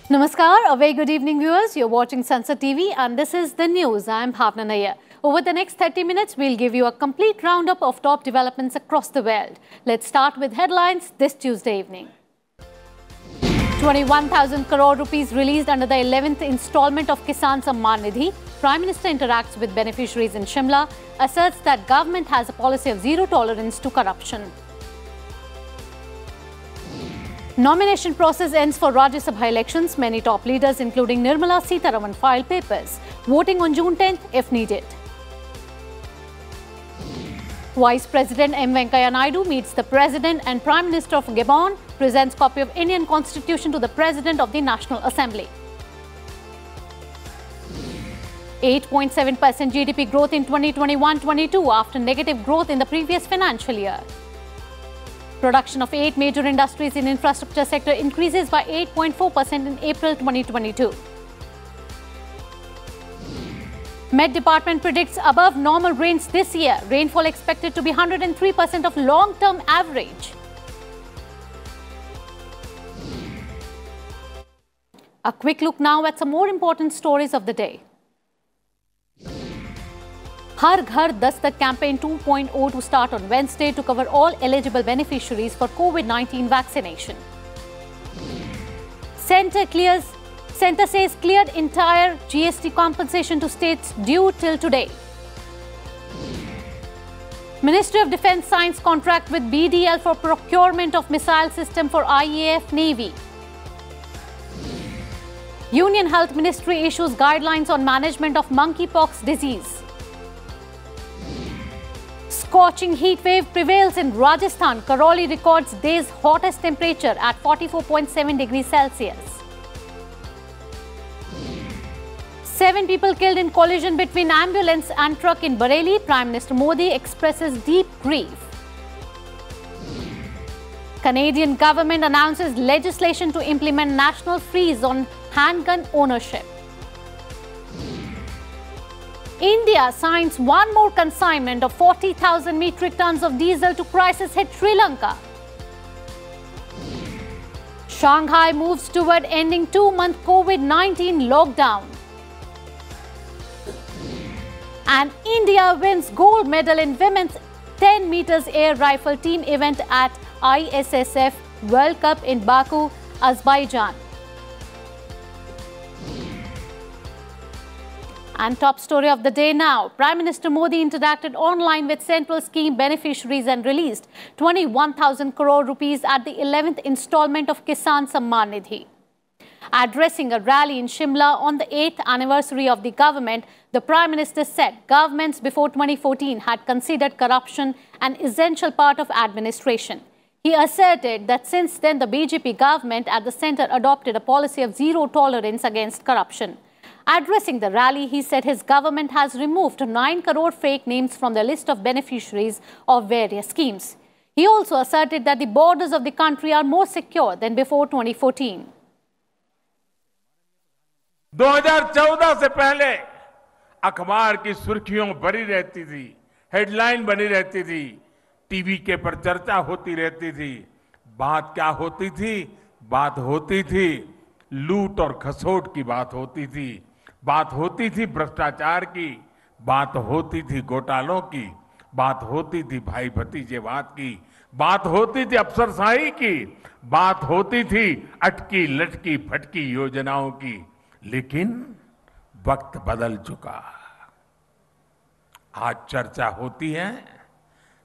Namaskar, a very good evening viewers. You're watching Sansad TV and this is the news. I'm Bhawna Nayar. Over the next 30 minutes, we'll give you a complete roundup of top developments across the world. Let's start with headlines this Tuesday evening. 21,000 crore rupees released under the 11th installment of Kisan Samman Nidhi. Prime Minister interacts with beneficiaries in Shimla, asserts that government has a policy of zero tolerance to corruption. Nomination process ends for Rajya Sabha elections. Many top leaders, including Nirmala Sitharaman, filed papers. Voting on June 10th if needed. Vice President M. Venkaiah Naidu meets the President and Prime Minister of Gabon, presents copy of Indian Constitution to the President of the National Assembly. 8.7% GDP growth in 2021-22 after negative growth in the previous financial year. Production of 8 major industries in infrastructure sector increases by 8.4% in April 2022. Met Department predicts above normal rains this year. Rainfall expected to be 103% of long-term average. A quick look now at some more important stories of the day. Har Ghar Dastak campaign 2.0 to start on Wednesday to cover all eligible beneficiaries for COVID-19 vaccination. Centre says cleared entire GST compensation to states due till today. Ministry of Defence signs contract with BDL for procurement of missile system for IAF Navy. Union Health Ministry issues guidelines on management of monkeypox disease. Scorching heat wave prevails in Rajasthan. Karoli records day's hottest temperature at 44.7 degrees Celsius. 7 people killed in collision between ambulance and truck in Bareilly. Prime Minister Modi expresses deep grief. Canadian government announces legislation to implement national freeze on handgun ownership. India signs one more consignment of 40,000 metric tons of diesel to crisis-hit Sri Lanka. Shanghai moves toward ending 2-month COVID-19 lockdown. And India wins gold medal in women's 10 meters air rifle team event at ISSF World Cup in Baku, Azerbaijan. And top story of the day now. Prime Minister Modi interacted online with central scheme beneficiaries and released 21,000 crore rupees at the 11th installment of Kisan Samman Nidhi. Addressing a rally in Shimla on the 8th anniversary of the government, the Prime Minister said governments before 2014 had considered corruption an essential part of administration. He asserted that since then the BJP government at the centre adopted a policy of zero tolerance against corruption. Addressing the rally, he said his government has removed 9 crore fake names from the list of beneficiaries of various schemes. He also asserted that the borders of the country are more secure than before 2014. 2014 से पहले अखबार की सुर्खियों भरी रहती थी, headline बनी रहती थी, टीवी के पर चर्चा होती रहती थी। बात क्या होती थी? बात होती थी लूट और खसोट की बात होती थी, बात होती थी भ्रष्टाचार की, बात होती थी घोटालों की, बात होती थी भाई भतीजेवाद की, बात होती थी अफसरशाही की, बात होती थी अटकी लटकी फटकी योजनाओं की। लेकिन वक्त बदल चुका। आज चर्चा होती है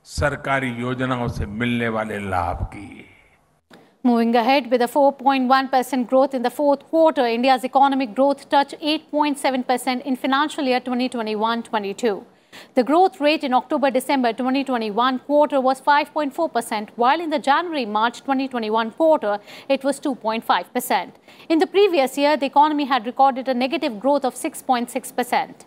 सरकारी योजनाओं से मिलने वाले लाभ की। Moving ahead, with a 4.1% growth in the fourth quarter, India's economic growth touched 8.7% in financial year 2021-22. The growth rate in October-December 2021 quarter was 5.4%, while in the January-March 2021 quarter, it was 2.5%. In the previous year, the economy had recorded a negative growth of 6.6%.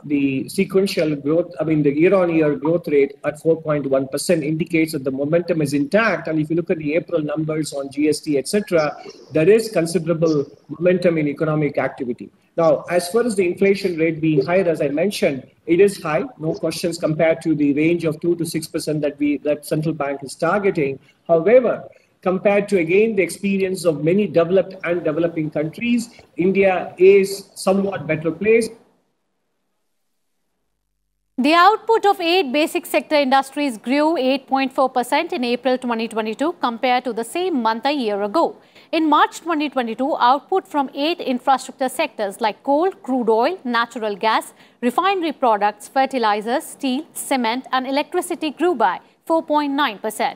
The sequential growth, the year-on-year growth rate at 4.1% indicates that the momentum is intact. And if you look at the April numbers on GST, etc., there is considerable momentum in economic activity. Now, as far as the inflation rate being higher, as I mentioned, it is high, no questions, compared to the range of 2 to 6% that central bank is targeting. However, compared to, again, the experience of many developed and developing countries, India is somewhat better placed. The output of 8 basic sector industries grew 8.4% in April 2022 compared to the same month a year ago. In March 2022, output from 8 infrastructure sectors like coal, crude oil, natural gas, refinery products, fertilizers, steel, cement and electricity grew by 4.9%.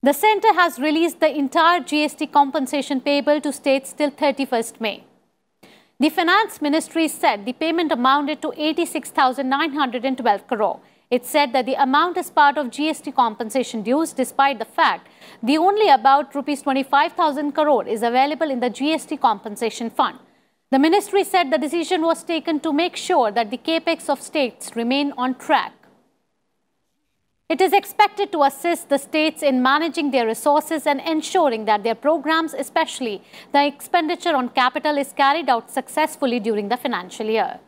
The centre has released the entire GST compensation payable to states till 31st May. The Finance Ministry said the payment amounted to 86,912 crore. It said that the amount is part of GST compensation dues despite the fact the only about Rs 25,000 crore is available in the GST compensation fund. The ministry said the decision was taken to make sure that the capex of states remain on track. It is expected to assist the states in managing their resources and ensuring that their programs, especially the expenditure on capital, is carried out successfully during the financial year.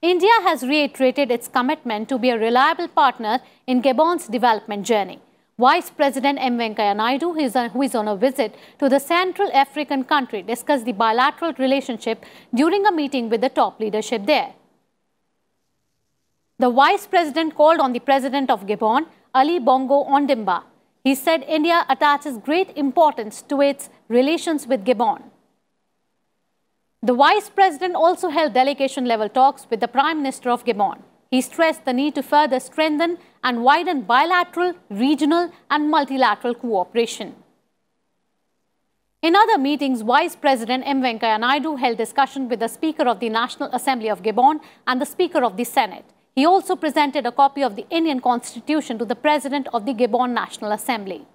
India has reiterated its commitment to be a reliable partner in Gabon's development journey. Vice President M. Venkaiah Naidu, who is on a visit to the Central African country, discussed the bilateral relationship during a meeting with the top leadership there. The Vice President called on the President of Gabon, Ali Bongo Ondimba. He said India attaches great importance to its relations with Gabon. The Vice President also held delegation-level talks with the Prime Minister of Gabon. He stressed the need to further strengthen and widen bilateral, regional and multilateral cooperation. In other meetings, Vice President M. Venkaiah Naidu held discussion with the Speaker of the National Assembly of Gabon and the Speaker of the Senate. He also presented a copy of the Indian Constitution to the President of the Gabon National Assembly.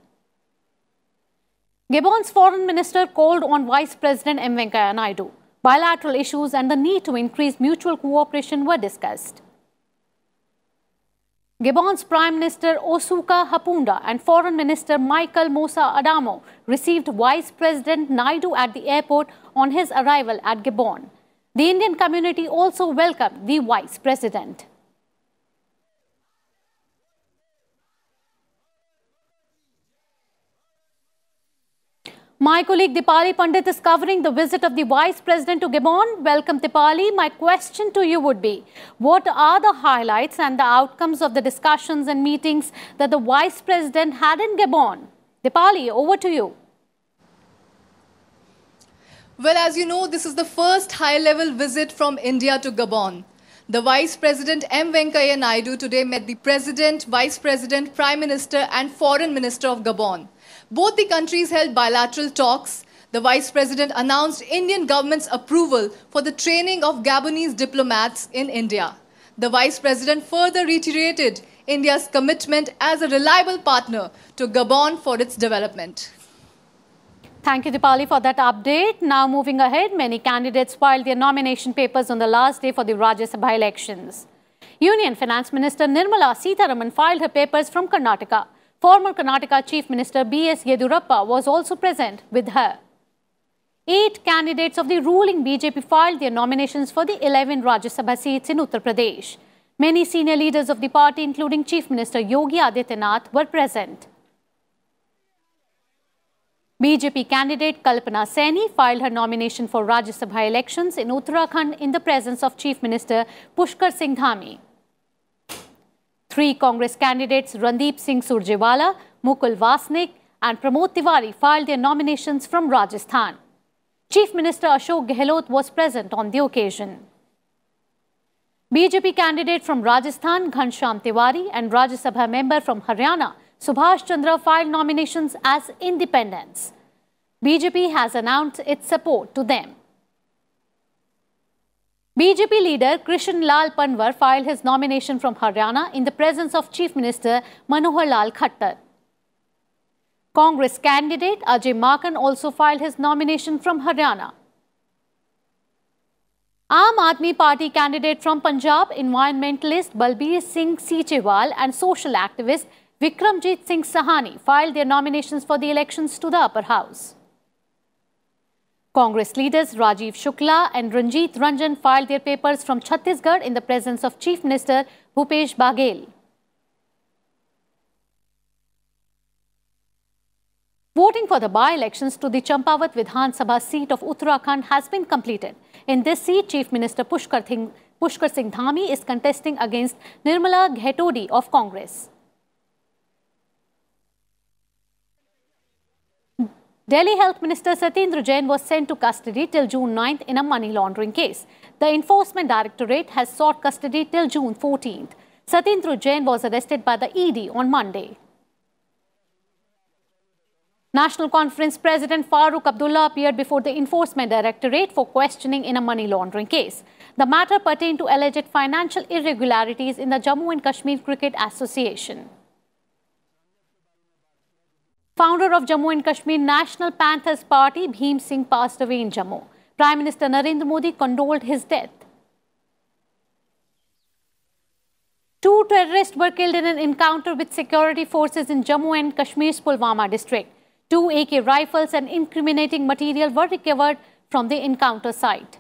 Gabon's Foreign Minister called on Vice President M. Venkaiah Naidu. Bilateral issues and the need to increase mutual cooperation were discussed. Gabon's Prime Minister Osuka Hapunda and Foreign Minister Michael Musa Adamo received Vice President Naidu at the airport on his arrival at Gabon. The Indian community also welcomed the Vice President. My colleague Dipali Pandit is covering the visit of the Vice President to Gabon. Welcome, Dipali. My question to you would be, what are the highlights and the outcomes of the discussions and meetings that the Vice President had in Gabon? Dipali, over to you. Well, as you know, this is the first high-level visit from India to Gabon. The Vice President M. Venkaiah Naidu today met the President, Vice President, Prime Minister and Foreign Minister of Gabon. Both the countries held bilateral talks. The Vice President announced Indian government's approval for the training of Gabonese diplomats in India. The Vice President further reiterated India's commitment as a reliable partner to Gabon for its development. Thank you, Dipali, for that update. Now moving ahead, many candidates filed their nomination papers on the last day for the Rajya Sabha elections. Union Finance Minister Nirmala Sitharaman filed her papers from Karnataka. Former Karnataka Chief Minister B.S. Yedurappa was also present with her. 8 candidates of the ruling BJP filed their nominations for the 11 Rajya Sabha seats in Uttar Pradesh. Many senior leaders of the party, including Chief Minister Yogi Adityanath, were present. BJP candidate Kalpana Saini filed her nomination for Rajya Sabha elections in Uttarakhand in the presence of Chief Minister Pushkar Singh Dhami. 3 Congress candidates Randeep Singh Surjewala, Mukul Vasnik and Pramod Tiwari filed their nominations from Rajasthan. Chief Minister Ashok Gehlot was present on the occasion. BJP candidate from Rajasthan Ghanshyam Tiwari and Rajya Sabha member from Haryana Subhash Chandra filed nominations as independents. BJP has announced its support to them. BJP leader Krishan Lal Panwar filed his nomination from Haryana in the presence of Chief Minister Manohar Lal Khattar. Congress candidate Ajay Makan also filed his nomination from Haryana. Aam Aadmi Party candidate from Punjab, environmentalist Balbir Singh Seechewal and social activist Vikramjit Singh Sahani filed their nominations for the elections to the upper house. Congress leaders Rajiv Shukla and Ranjit Ranjan filed their papers from Chhattisgarh in the presence of Chief Minister Bhupesh Baghel. Voting for the by-elections to the Champavat Vidhan Sabha seat of Uttarakhand has been completed. In this seat, Chief Minister Pushkar Singh Dhami is contesting against Nirmala Ghetodi of Congress. Delhi Health Minister Satyendra Jain was sent to custody till June 9th in a money laundering case. The Enforcement Directorate has sought custody till June 14th. Satyendra Jain was arrested by the ED on Monday. National Conference President Farooq Abdullah appeared before the Enforcement Directorate for questioning in a money laundering case. The matter pertained to alleged financial irregularities in the Jammu and Kashmir Cricket Association. Founder of Jammu and Kashmir National Panthers Party, Bhim Singh, passed away in Jammu. Prime Minister Narendra Modi condoled his death. 2 terrorists were killed in an encounter with security forces in Jammu and Kashmir's Pulwama district. 2 AK rifles and incriminating material were recovered from the encounter site.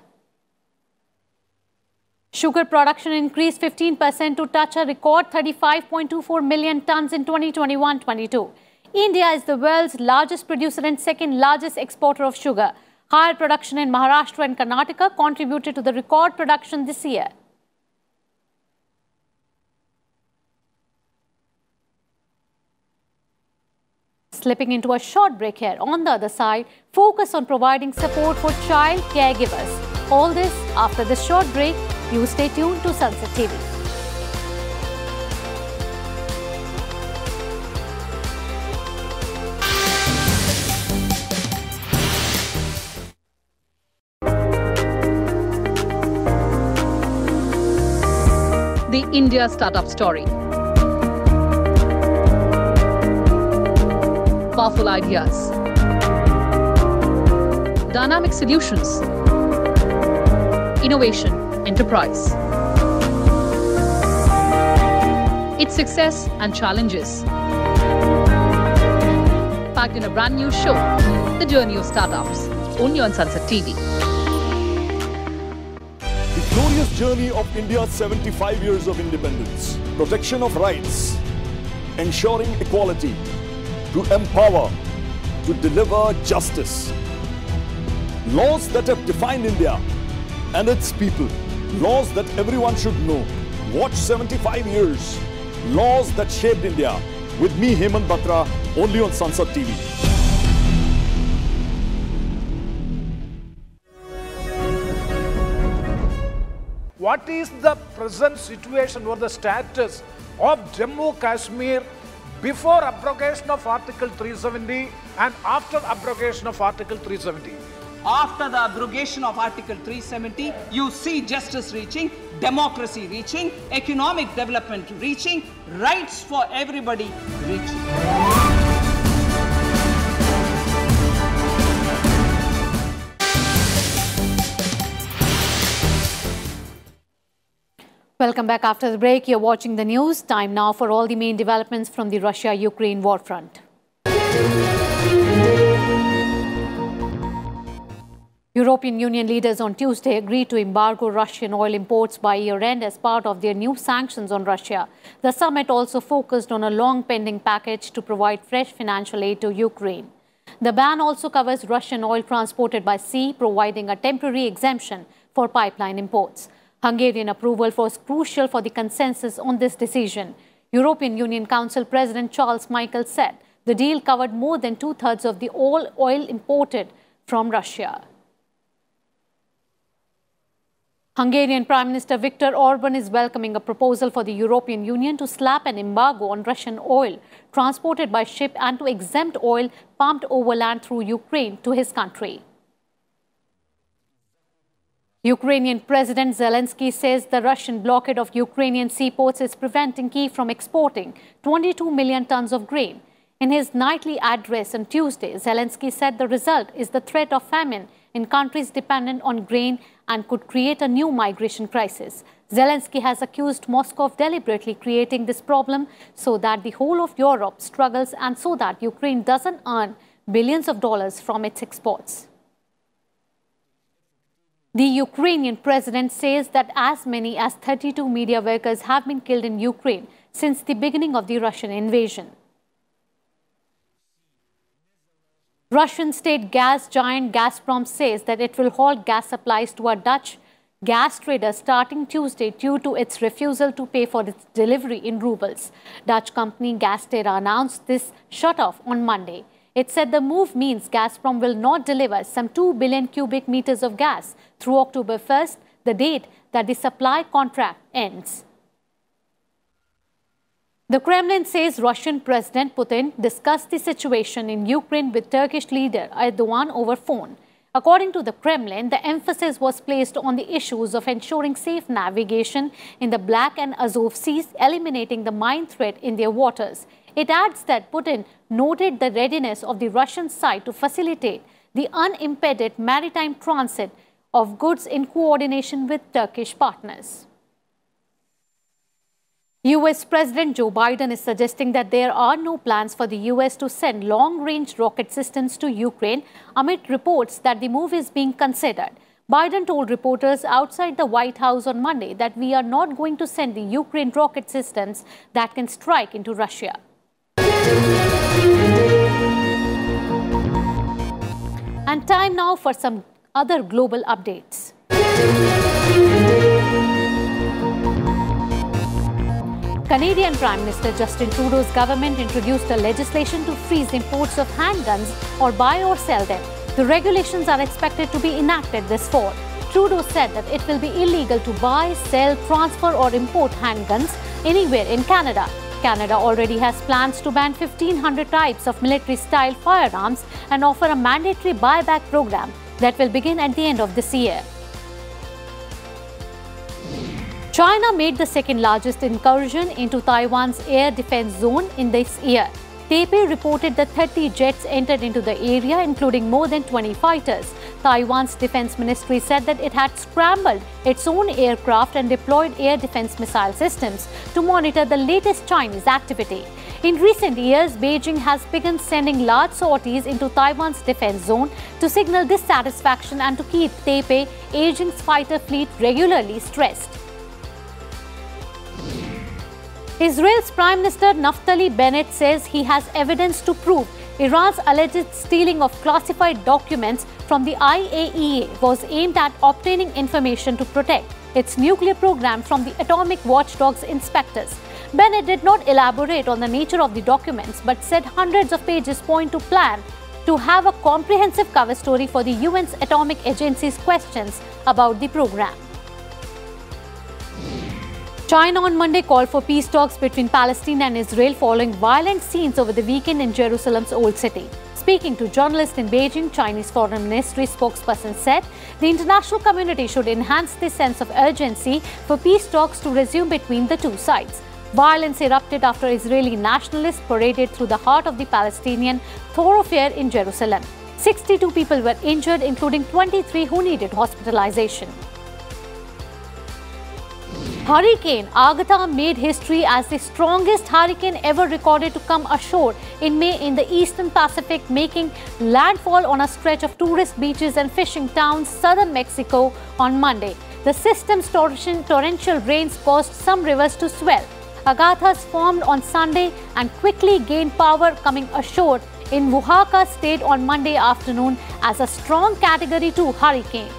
Sugar production increased 15% to touch a record 35.24 million tons in 2021-22. India is the world's largest producer and second largest exporter of sugar. Higher production in Maharashtra and Karnataka contributed to the record production this year. Slipping into a short break here. On the other side, focus on providing support for child caregivers. All this after this short break. You stay tuned to Sansad TV. The India Startup Story. Powerful ideas. Dynamic solutions. Innovation, enterprise. Its success and challenges. Packed in a brand new show, The Journey of Startups, only on Sansad TV. The glorious journey of India's 75 years of independence, protection of rights, ensuring equality, to empower, to deliver justice. Laws that have defined India and its people. Laws that everyone should know. Watch 75 years. Laws that shaped India. With me, Hemant Batra, only on Sansad TV. What is the present situation or the status of Jammu Kashmir before abrogation of Article 370 and after abrogation of Article 370? After the abrogation of Article 370, you see justice reaching, democracy reaching, economic development reaching, rights for everybody reaching. Welcome back after the break. You're watching the news. Time now for all the main developments from the Russia-Ukraine war front. European Union leaders on Tuesday agreed to embargo Russian oil imports by year-end as part of their new sanctions on Russia. The summit also focused on a long-pending package to provide fresh financial aid to Ukraine. The ban also covers Russian oil transported by sea, providing a temporary exemption for pipeline imports. Hungarian approval was crucial for the consensus on this decision. European Union Council President Charles Michel said the deal covered more than 2/3 of the oil imported from Russia. Hungarian Prime Minister Viktor Orban is welcoming a proposal for the European Union to slap an embargo on Russian oil transported by ship and to exempt oil pumped overland through Ukraine to his country. Ukrainian President Zelensky says the Russian blockade of Ukrainian seaports is preventing Kyiv from exporting 22 million tons of grain. In his nightly address on Tuesday, Zelensky said the result is the threat of famine in countries dependent on grain and could create a new migration crisis. Zelensky has accused Moscow of deliberately creating this problem so that the whole of Europe struggles and so that Ukraine doesn't earn billions of dollars from its exports. The Ukrainian president says that as many as 32 media workers have been killed in Ukraine since the beginning of the Russian invasion. Russian state gas giant Gazprom says that it will halt gas supplies to a Dutch gas trader starting Tuesday due to its refusal to pay for its delivery in rubles. Dutch company Gazprom announced this shut-off on Monday. It said the move means Gazprom will not deliver some 2 billion cubic meters of gas through October 1st, the date that the supply contract ends. The Kremlin says Russian President Putin discussed the situation in Ukraine with Turkish leader Erdogan over phone. According to the Kremlin, the emphasis was placed on the issues of ensuring safe navigation in the Black and Azov Seas, eliminating the mine threat in their waters. It adds that Putin noted the readiness of the Russian side to facilitate the unimpeded maritime transit of goods in coordination with Turkish partners. US President Joe Biden is suggesting that there are no plans for the US to send long-range rocket systems to Ukraine. Amit reports that the move is being considered. Biden told reporters outside the White House on Monday that we are not going to send the Ukraine rocket systems that can strike into Russia. And time now for some other global updates. Canadian Prime Minister Justin Trudeau's government introduced a legislation to freeze imports of handguns or buy or sell them. The regulations are expected to be enacted this fall. Trudeau said that it will be illegal to buy, sell, transfer or import handguns anywhere in Canada. Canada already has plans to ban 1,500 types of military-style firearms and offer a mandatory buyback program that will begin at the end of this year. China made the second largest incursion into Taiwan's air defense zone in this year. Taipei reported that 30 jets entered into the area, including more than 20 fighters. Taiwan's defense ministry said that it had scrambled its own aircraft and deployed air defense missile systems to monitor the latest Chinese activity. In recent years, Beijing has begun sending large sorties into Taiwan's defense zone to signal dissatisfaction and to keep Taipei aging fighter fleet regularly stressed. Israel's Prime Minister Naftali Bennett says he has evidence to prove Iran's alleged stealing of classified documents from the IAEA was aimed at obtaining information to protect its nuclear program from the atomic watchdog's inspectors. Bennett did not elaborate on the nature of the documents but said hundreds of pages point to plan to have a comprehensive cover story for the UN's Atomic Agency's questions about the program. China on Monday called for peace talks between Palestine and Israel following violent scenes over the weekend in Jerusalem's Old City. Speaking to journalists in Beijing, Chinese Foreign Ministry spokesperson said the international community should enhance the sense of urgency for peace talks to resume between the two sides. Violence erupted after Israeli nationalists paraded through the heart of the Palestinian thoroughfare in Jerusalem. 62 people were injured, including 23 who needed hospitalization. Hurricane Agatha made history as the strongest hurricane ever recorded to come ashore in May in the eastern Pacific, making landfall on a stretch of tourist beaches and fishing towns southern Mexico on Monday. The system's torrential rains caused some rivers to swell. Agathas formed on Sunday and quickly gained power, coming ashore in Oaxaca state on Monday afternoon as a strong Category 2 hurricane.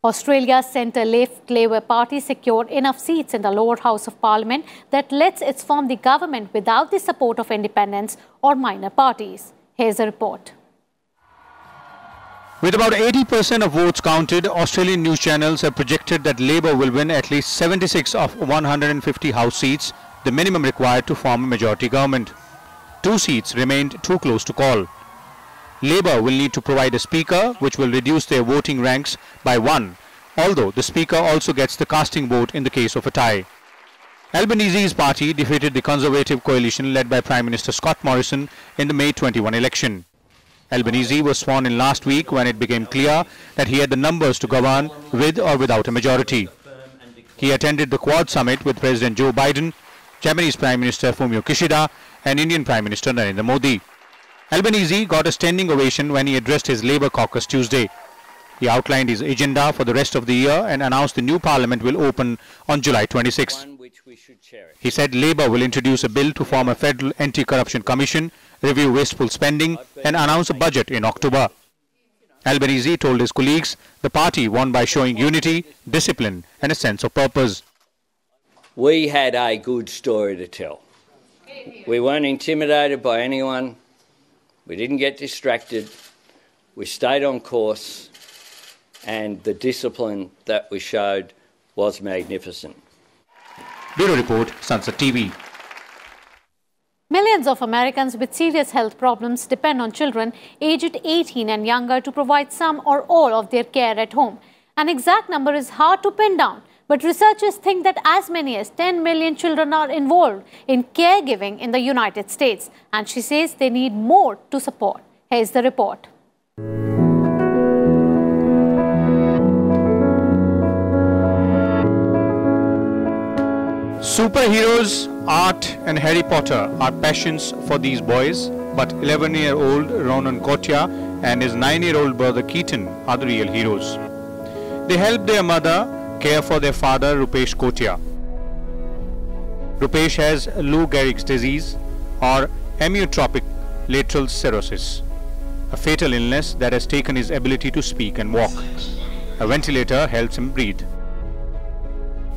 Australia's centre-left Labour Party secured enough seats in the lower house of Parliament that lets it form the government without the support of independents or minor parties. Here's a report. With about 80% of votes counted, Australian news channels have projected that Labour will win at least 76 of 150 House seats, the minimum required to form a majority government. 2 seats remained too close to call. Labour will need to provide a speaker, which will reduce their voting ranks by 1, although the speaker also gets the casting vote in the case of a tie. Albanese's party defeated the Conservative coalition led by Prime Minister Scott Morrison in the May 21 election. Albanese was sworn in last week when it became clear that he had the numbers to govern with or without a majority. He attended the Quad Summit with President Joe Biden, Japanese Prime Minister Fumio Kishida and Indian Prime Minister Narendra Modi. Albanese got a standing ovation when he addressed his Labour caucus Tuesday. He outlined his agenda for the rest of the year and announced the new parliament will open on July 26. which we should cherish. He said Labour will introduce a bill to form a federal anti-corruption commission, review wasteful spending and announce a budget in October. Albanese told his colleagues the party won by showing unity, discipline and a sense of purpose. We had a good story to tell. We weren't intimidated by anyone. We didn't get distracted. We stayed on course, and the discipline that we showed was magnificent. Bureau Report, Sansad TV. Millions of Americans with serious health problems depend on children aged 18 and younger to provide some or all of their care at home. An exact number is hard to pin down, but researchers think that as many as 10 million children are involved in caregiving in the United States, and she says they need more to support. Here's the report. Superheroes, art and Harry Potter are passions for these boys, but 11-year-old Ronan Kotia and his 9-year-old brother Keaton are the real heroes. They help their mother care for their father Rupesh Kotia. Rupesh has Lou Gehrig's disease or amyotrophic lateral sclerosis, a fatal illness that has taken his ability to speak and walk. A ventilator helps him breathe.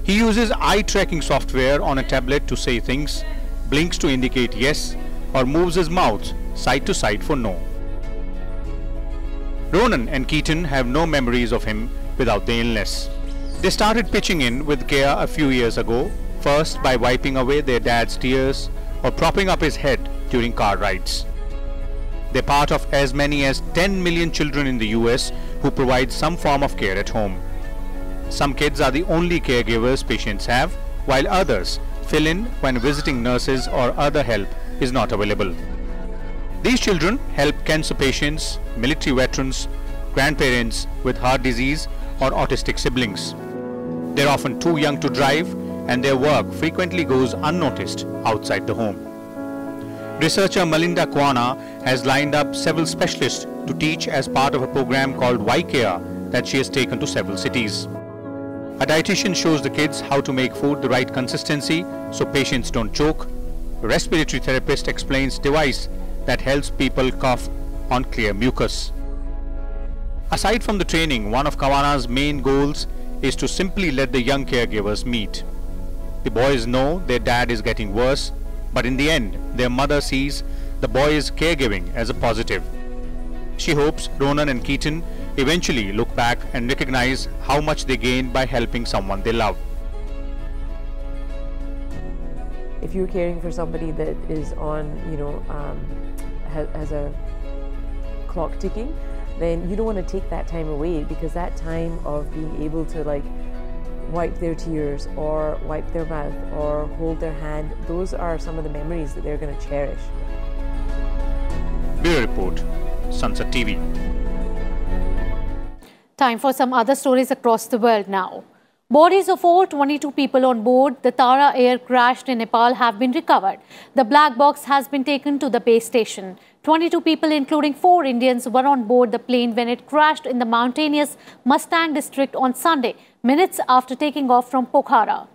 He uses eye tracking software on a tablet to say things, blinks to indicate yes, or moves his mouth side to side for no. Ronan and Keaton have no memories of him without the illness. They started pitching in with care a few years ago, first by wiping away their dad's tears or propping up his head during car rides. They're part of as many as 10 million children in the US who provide some form of care at home. Some kids are the only caregivers patients have, while others fill in when visiting nurses or other help is not available. These children help cancer patients, military veterans, grandparents with heart disease or autistic siblings. They're often too young to drive, and their work frequently goes unnoticed outside the home. Researcher Melinda Kwana has lined up several specialists to teach as part of a program called Y-Care that she has taken to several cities. A dietitian shows the kids how to make food the right consistency so patients don't choke. A respiratory therapist explains a device that helps people cough on clear mucus. Aside from the training, one of Kawana's main goals is to simply let the young caregivers meet. The boys know their dad is getting worse, but in the end, their mother sees the boys' caregiving as a positive. She hopes Ronan and Keaton eventually look back and recognize how much they gained by helping someone they love. If you're caring for somebody that is on, has a clock ticking, then you don't want to take that time away, because that time of being able to wipe their tears or wipe their mouth or hold their hand, those are some of the memories that they're going to cherish. Bureau Report, Sansad TV. Time for some other stories across the world now. Bodies of all 22 people on board the Tara Air crashed in Nepal have been recovered. The black box has been taken to the base station. 22 people, including 4 Indians, were on board the plane when it crashed in the mountainous Mustang district on Sunday, minutes after taking off from Pokhara.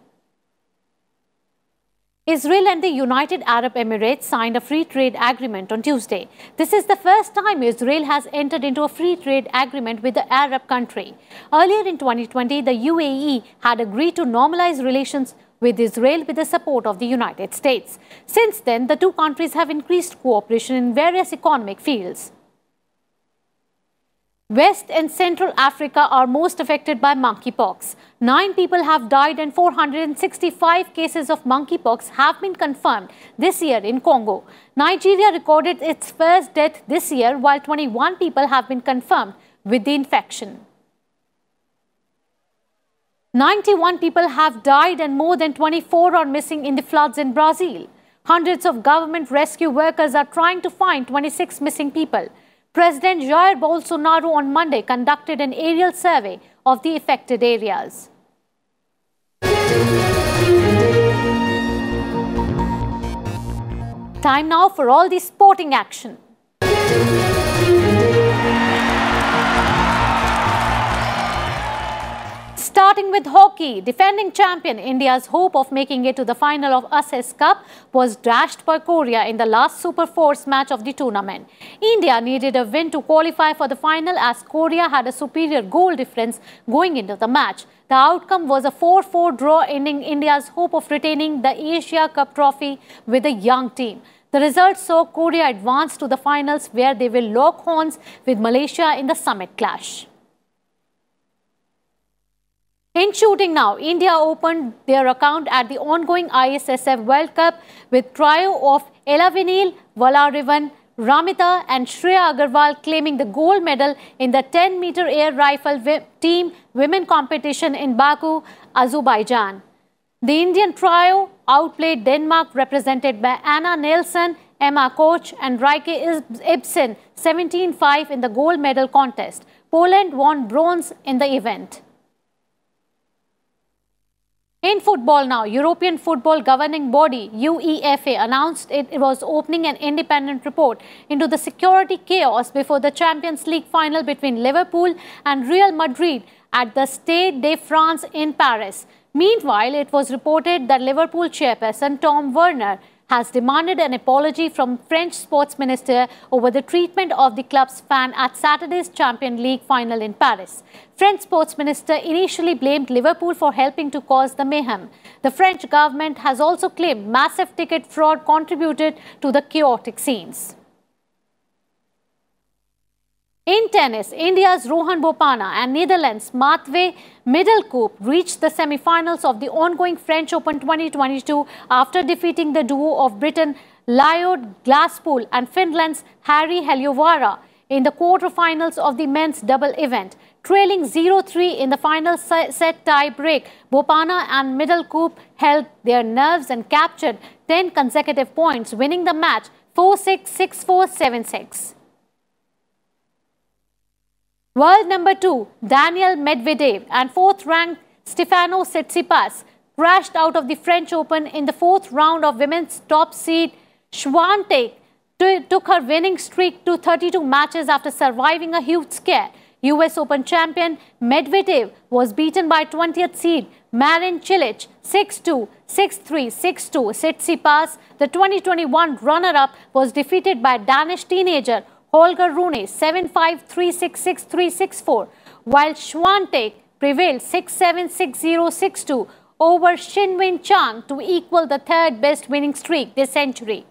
Israel and the United Arab Emirates signed a free trade agreement on Tuesday. This is the first time Israel has entered into a free trade agreement with the Arab country. Earlier in 2020, the UAE had agreed to normalize relations with Israel with the support of the United States. Since then, the two countries have increased cooperation in various economic fields. West and Central Africa are most affected by monkeypox. 9 people have died and 465 cases of monkeypox have been confirmed this year in Congo. Nigeria recorded its first death this year, while 21 people have been confirmed with the infection. 91 people have died and more than 24 are missing in the floods in Brazil. Hundreds of government rescue workers are trying to find 26 missing people. President Jair Bolsonaro on Monday conducted an aerial survey of the affected areas. Time now for all the sporting action. Starting with hockey, defending champion India's hope of making it to the final of Ashes Cup was dashed by Korea in the last Super Fours match of the tournament. India needed a win to qualify for the final as Korea had a superior goal difference going into the match. The outcome was a 4-4 draw, ending India's hope of retaining the Asia Cup trophy with a young team. The result saw Korea advance to the finals, where they will lock horns with Malaysia in the summit clash. In shooting now, India opened their account at the ongoing ISSF World Cup with trio of Elavinil, Valarivan, Ramita and Shreya Agarwal claiming the gold medal in the 10-meter air rifle team women competition in Baku, Azerbaijan. The Indian trio outplayed Denmark, represented by Anna Nielsen, Emma Koch and Rike Ibsen 17-5 in the gold medal contest. Poland won bronze in the event. In football now, European football governing body UEFA announced it was opening an independent report into the security chaos before the Champions League final between Liverpool and Real Madrid at the Stade de France in Paris. Meanwhile, it was reported that Liverpool chairperson Tom Werner has demanded an apology from French sports minister over the treatment of the club's fan at Saturday's Champions League final in Paris. French sports minister initially blamed Liverpool for helping to cause the mayhem. The French government has also claimed massive ticket fraud contributed to the chaotic scenes. In tennis, India's Rohan Bopanna and Netherlands' Matwee Middelkoop reached the semi-finals of the ongoing French Open 2022 after defeating the duo of Britain Lyod Glasspool and Finland's Harri Heliövaara in the quarter-finals of the men's double event. Trailing 0-3 in the final set tie-break, Bopanna and Middelkoop held their nerves and captured 10 consecutive points, winning the match 4-6, 6-4, 7-6. World number 2, Daniil Medvedev and 4th-ranked Stefanos Tsitsipas crashed out of the French Open in the 4th round of women's top seed. Swiatek took her winning streak to 32 matches after surviving a huge scare. US Open champion Medvedev was beaten by 20th seed Marin Cilic 6-2, 6-3, 6-2. Tsitsipas, the 2021 runner-up, was defeated by Danish teenager Holger Rune 7-5, 3-6, 6-3, 6-4, while Swiatek prevailed 6-7, 6-0, 6-2 over Xinwen Chang to equal the third best winning streak this century.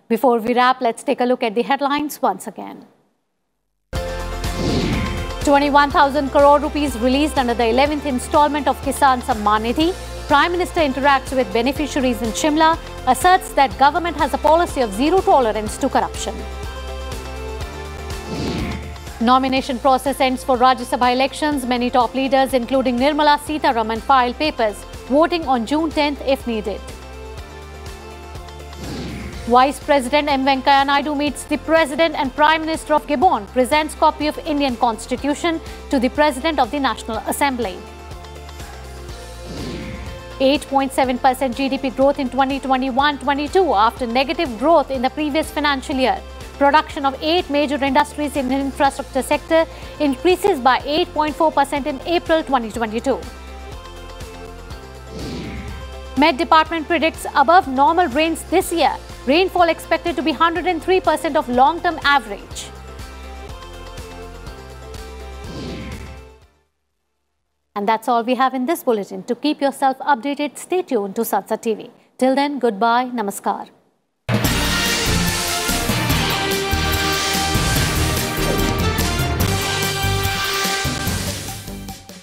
Before we wrap, let's take a look at the headlines once again. 21,000 crore rupees released under the 11th installment of Kisan Samman Nidhi. Prime Minister interacts with beneficiaries in Shimla, asserts that government has a policy of zero tolerance to corruption. Nomination process ends for Rajya Sabha elections. Many top leaders, including Nirmala Sitharaman, filed papers, voting on June 10th if needed. Vice President M. Venkaiah Naidu meets the President and Prime Minister of Gabon, presents copy of Indian Constitution to the President of the National Assembly. 8.7% GDP growth in 2021-22 after negative growth in the previous financial year. Production of 8 major industries in the infrastructure sector increases by 8.4% in April 2022. Met Department predicts above normal rains this year. Rainfall expected to be 103% of long-term average. And that's all we have in this bulletin. To keep yourself updated, stay tuned to Sansad TV. Till then, goodbye, namaskar.